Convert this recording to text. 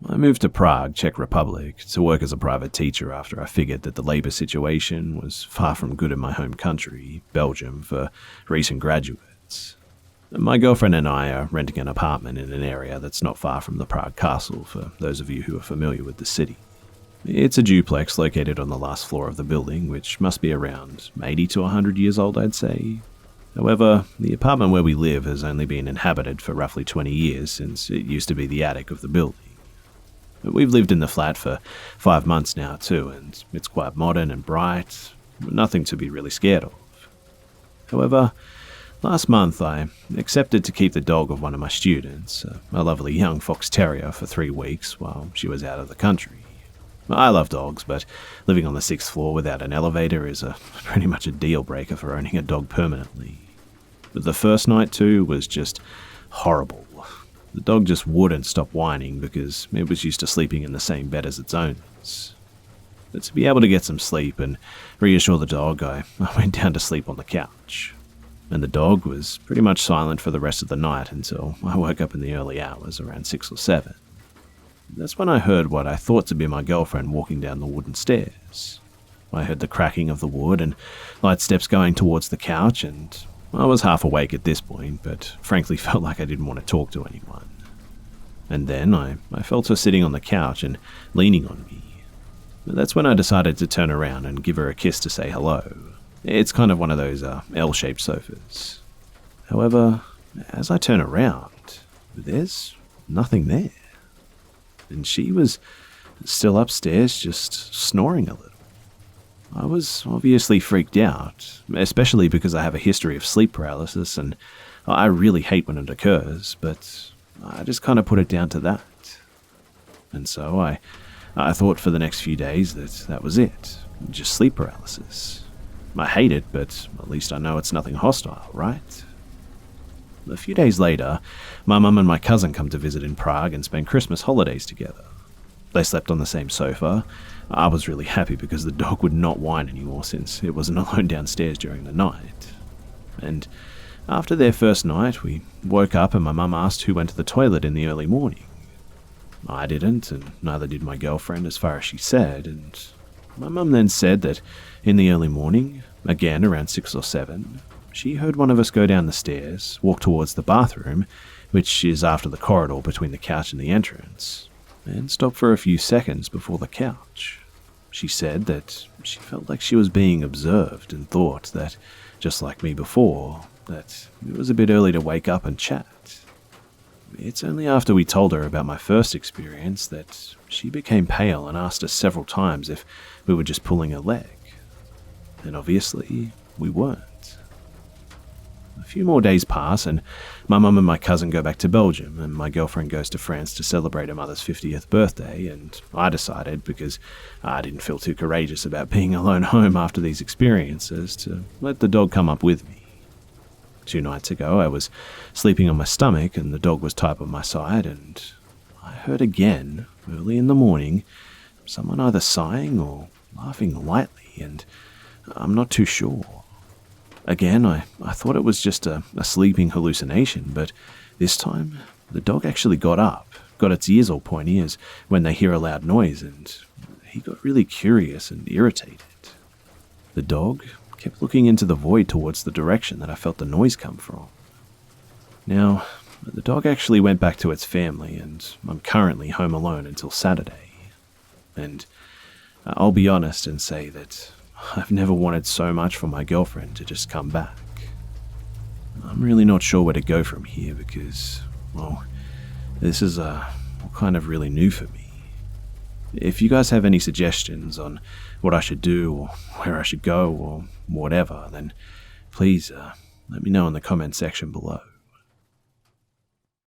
I moved to Prague, Czech Republic, to work as a private teacher after I figured that the labour situation was far from good in my home country, Belgium, for recent graduates. My girlfriend and I are renting an apartment in an area that's not far from the Prague Castle, for those of you who are familiar with the city. It's a duplex located on the last floor of the building, which must be around 80 to 100 years old, I'd say. However, the apartment where we live has only been inhabited for roughly 20 years since it used to be the attic of the building. We've lived in the flat for 5 months now too, and it's quite modern and bright, nothing to be really scared of. However, last month I accepted to keep the dog of one of my students, a lovely young fox terrier, for 3 weeks while she was out of the country. I love dogs, but living on the 6th floor without an elevator is pretty much a deal breaker for owning a dog permanently. But the first night too was just horrible. The dog just wouldn't stop whining because it was used to sleeping in the same bed as its owners. But to be able to get some sleep and reassure the dog, I went down to sleep on the couch. And the dog was pretty much silent for the rest of the night until I woke up in the early hours, around 6 or 7. That's when I heard what I thought to be my girlfriend walking down the wooden stairs. I heard the cracking of the wood and light steps going towards the couch, and I was half awake at this point, but frankly felt like I didn't want to talk to anyone. And then I felt her sitting on the couch and leaning on me. That's when I decided to turn around and give her a kiss to say hello. It's kind of one of those L-shaped sofas. However, as I turn around, there's nothing there. And she was still upstairs, just snoring a little. I was obviously freaked out, especially because I have a history of sleep paralysis, and I really hate when it occurs, but I just kind of put it down to that. And so I thought for the next few days that was it, just sleep paralysis. I hate it, but at least I know it's nothing hostile, right? A few days later, my mum and my cousin come to visit in Prague and spend Christmas holidays together. They slept on the same sofa. I was really happy because the dog would not whine anymore since it wasn't alone downstairs during the night. And after their first night, we woke up and my mum asked who went to the toilet in the early morning. I didn't, and neither did my girlfriend as far as she said, and my mum then said that in the early morning, again around 6 or 7, she heard one of us go down the stairs, walk towards the bathroom, which is after the corridor between the couch and the entrance, and stop for a few seconds before the couch. She said that she felt like she was being observed and thought that, just like me before, that it was a bit early to wake up and chat. It's only after we told her about my first experience that she became pale and asked us several times if we were just pulling her leg. And obviously, we weren't. A few more days pass, and my mum and my cousin go back to Belgium, and my girlfriend goes to France to celebrate her mother's 50th birthday, and I decided, because I didn't feel too courageous about being alone home after these experiences, to let the dog come up with me. 2 nights ago, I was sleeping on my stomach, and the dog was tied by my side, and I heard again, early in the morning, someone either sighing or laughing lightly, and I'm not too sure. Again, I thought it was just a sleeping hallucination, but this time, the dog actually got up, got its ears all pointy as when they hear a loud noise, and he got really curious and irritated. The dog kept looking into the void towards the direction that I felt the noise come from. Now, the dog actually went back to its family, and I'm currently home alone until Saturday. And I'll be honest and say that I've never wanted so much for my girlfriend to just come back. I'm really not sure where to go from here because, well, this is kind of really new for me. If you guys have any suggestions on what I should do or where I should go or whatever, then please let me know in the comment section below.